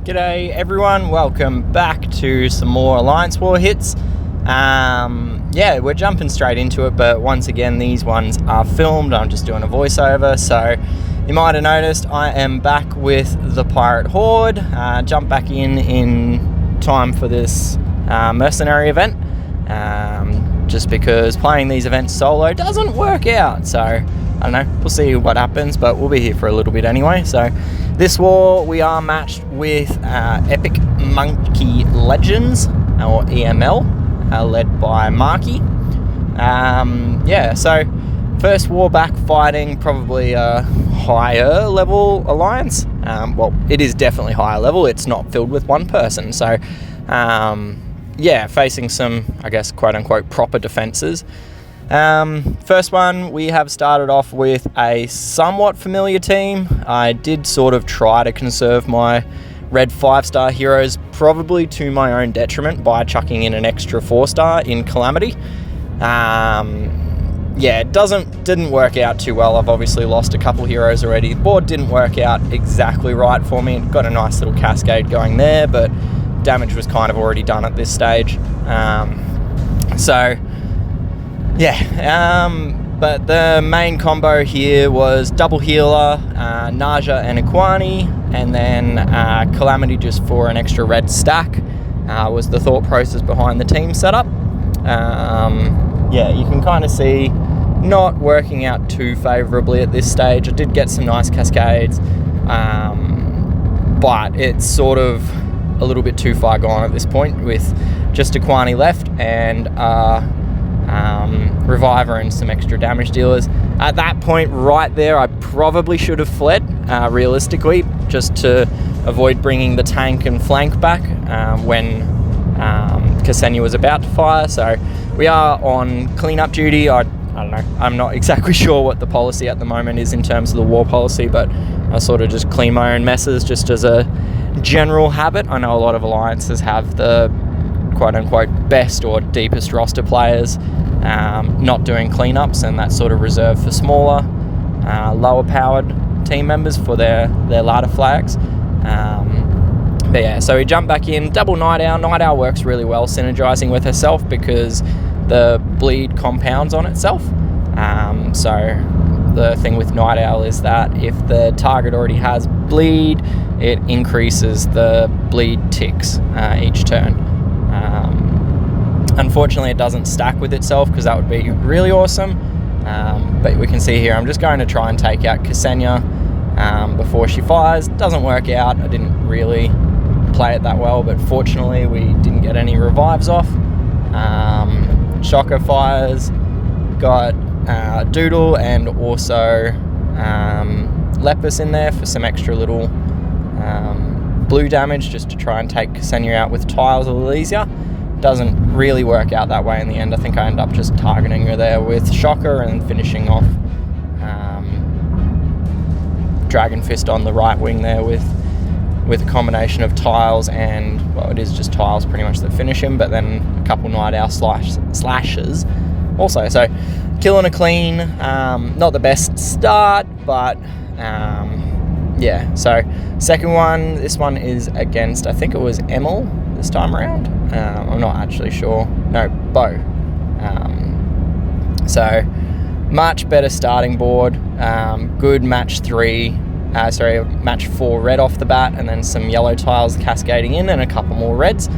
G'day everyone, welcome back to some more Alliance War hits. Yeah, we're jumping straight into it, but once again these ones are filmed. I'm just doing a voiceover, so you might have noticed I am back with the Pirate Horde. Jump back in time for this mercenary event, just because playing these events solo doesn't work out, so I don't know, we'll see what happens, but we'll be here for a little bit anyway. So this war we are matched with Epic Monkey Legends, or EML, led by Marky. Yeah, so first war back fighting probably a higher level alliance. Well, it is definitely higher level, it's not filled with one person, so yeah, facing some, I guess, quote unquote proper defenses. First one, we have started off with a somewhat familiar team. I did sort of try to conserve my red 5-star heroes, probably to my own detriment, by chucking in an extra 4-star in Calamity. Yeah, it didn't work out too well. I've obviously lost a couple heroes already. The board didn't work out exactly right for me. Got a nice little cascade going there, but damage was kind of already done at this stage. So yeah, but the main combo here was double healer, Naja and Iquani, and then Calamity just for an extra red stack was the thought process behind the team setup. Yeah, you can kind of see not working out too favourably at this stage. I did get some nice cascades, but it's sort of a little bit too far gone at this point with just Iquani left and Reviver and some extra damage dealers. At that point right there, I probably should have fled, realistically, just to avoid bringing the tank and flank back when Ksenia was about to fire. So we are on cleanup duty. I don't know, I'm not exactly sure what the policy at the moment is in terms of the war policy, but I sort of just clean my own messes just as a general habit. I know a lot of alliances have the quote-unquote best or deepest roster players not doing cleanups, and that's sort of reserved for smaller, lower powered team members for their ladder flags. But yeah, so we jump back in, double Night Owl. Night Owl works really well synergizing with herself because the bleed compounds on itself. So the thing with Night Owl is that if the target already has bleed, it increases the bleed ticks each turn. Unfortunately, it doesn't stack with itself because that would be really awesome. But we can see here, I'm just going to try and take out Ksenia before she fires. Doesn't work out. I didn't really play it that well, but fortunately we didn't get any revives off. Shocker fires, got Doodle and also Lepus in there for some extra little blue damage, just to try and take Ksenia out with tiles a little easier. Doesn't really work out that way in the end. I think I end up just targeting her there with Shocker and finishing off Dragon Fist on the right wing there with a combination of tiles and, well, it is just tiles pretty much that finish him, but then a couple Night Owl slashes also. So killing a clean, not the best start, but yeah. So second one, this one is against, I think it was Emil this time around. I'm not actually sure. No, Beau. So much better starting board. Good match 4 red off the bat, and then some yellow tiles cascading in and a couple more reds.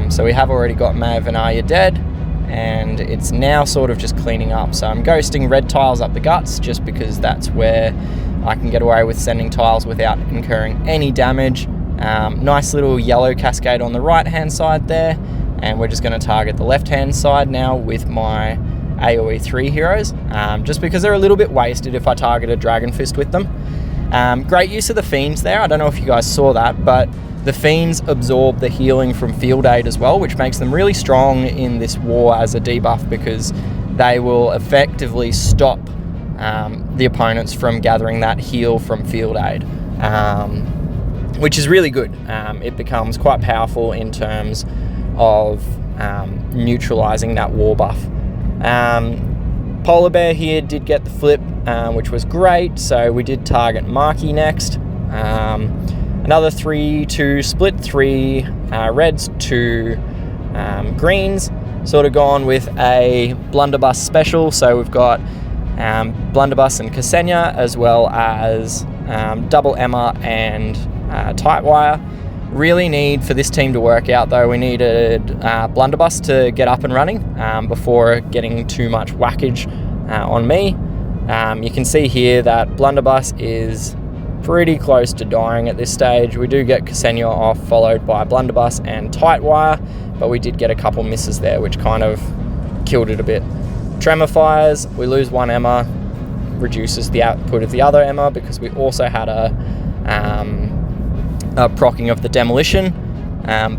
So we have already got Mav and Arya dead, and it's now sort of just cleaning up. So I'm ghosting red tiles up the guts just because that's where I can get away with sending tiles without incurring any damage. Nice little yellow cascade on the right hand side there, and we're just going to target the left hand side now with my AoE 3 heroes, just because they're a little bit wasted if I target a Dragon Fist with them. Great use of the Fiends there. I don't know if you guys saw that, but the Fiends absorb the healing from Field Aid as well, which makes them really strong in this war as a debuff, because they will effectively stop the opponents from gathering that heal from Field Aid, which is really good. It becomes quite powerful in terms of neutralizing that war buff. Polar Bear here did get the flip, which was great, so we did target Marky next. And another 3-2 split, 3 reds, 2 greens. Sort of gone with a blunderbuss special, so we've got blunderbuss and Ksenia, as well as double Emma and tight wire. Really need for this team to work out though, we needed blunderbuss to get up and running before getting too much whackage on me. You can see here that blunderbuss is pretty close to dying at this stage. We do get Ksenia off, followed by blunderbuss and tight wire, but we did get a couple misses there, which kind of killed it a bit. Tremor fires, we lose 1 Emma, reduces the output of the other Emma, because we also had a proccing of the demolition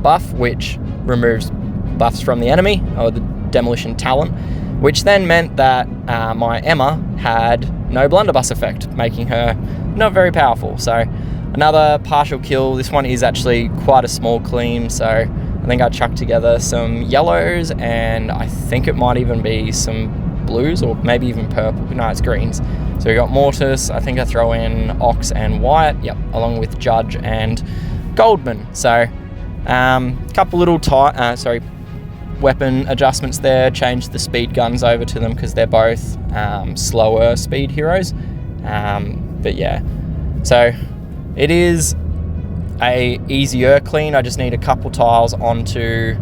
buff, which removes buffs from the enemy, or the demolition talent, which then meant that my Emma had no blunderbuss effect, making her not very powerful. So another partial kill. This one is actually quite a small clean, so I think I chucked together some yellows, and I think it might even be some blues, or maybe even purple. No, it's greens. So we got Mortis, I think I throw in Ox and Wyatt, yep, along with Judge and Goldman. So couple little weapon adjustments there, changed the speed guns over to them because they're both slower speed heroes. But yeah, so it is a easier clean. I just need a couple tiles onto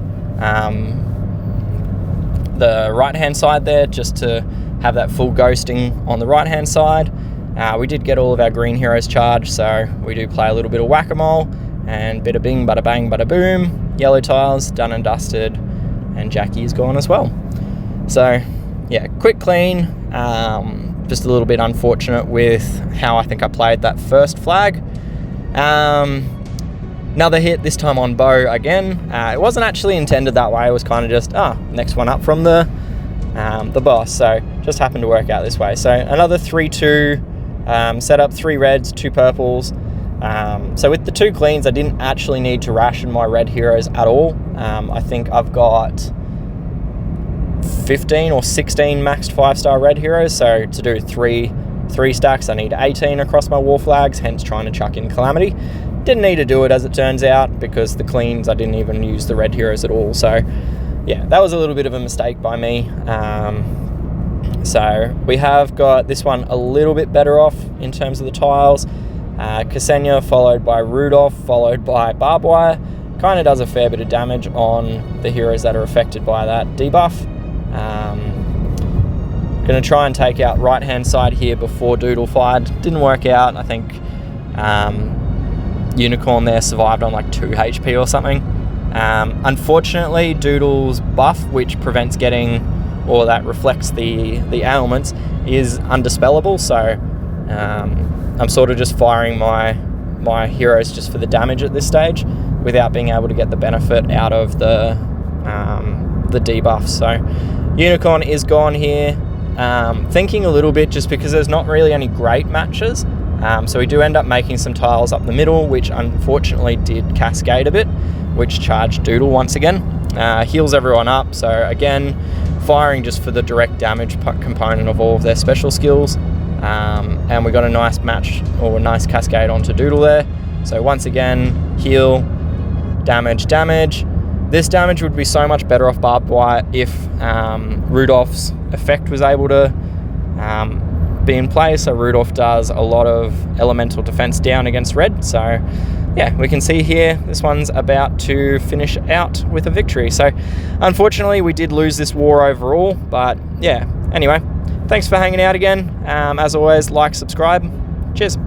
the right hand side there, just to have that full ghosting on the right hand side. We did get all of our green heroes charged, so we do play a little bit of whack-a-mole, and bada bing, bada bang, bada boom. Yellow tiles done and dusted, and Jackie is gone as well. So yeah, quick clean. Just a little bit unfortunate with how I think I played that first flag. Another hit, this time on Beau again. It wasn't actually intended that way. It was kind of just, next one up from the boss. So just happened to work out this way. So another 3-2 setup, 3 reds, 2 purples. So with the 2 cleans, I didn't actually need to ration my red heroes at all. I think I've got 15 or 16 maxed 5-star red heroes. So to do 3 stacks, I need 18 across my war flags, hence trying to chuck in Calamity. Didn't need to do it, as it turns out, because the cleans, I didn't even use the red heroes at all. So yeah, that was a little bit of a mistake by me. So we have got this one a little bit better off in terms of the tiles. Ksenia followed by Rudolph, followed by Barbed Wire. Kind of does a fair bit of damage on the heroes that are affected by that debuff. Going to try and take out right hand side here before Doodle fired. Didn't work out. I think Unicorn there survived on like 2 HP or something. Unfortunately, Doodle's buff, which prevents getting, or that reflects the ailments, is undispellable. So I'm sort of just firing my heroes just for the damage at this stage, without being able to get the benefit out of the debuff. So Unicorn is gone here. Thinking a little bit, just because there's not really any great matches. So we do end up making some tiles up the middle, which unfortunately did cascade a bit, which charged Doodle once again. Heals everyone up, so again, firing just for the direct damage component of all of their special skills. And we got a nice match, or a nice cascade onto Doodle there. So once again, heal, damage. This damage would be so much better off Barbed Wire if Rudolph's effect was able to be in play. So Rudolph does a lot of elemental defense down against red. So yeah, we can see here, this one's about to finish out with a victory. So unfortunately, we did lose this war overall, but yeah, anyway, thanks for hanging out again. As always, like, subscribe. Cheers.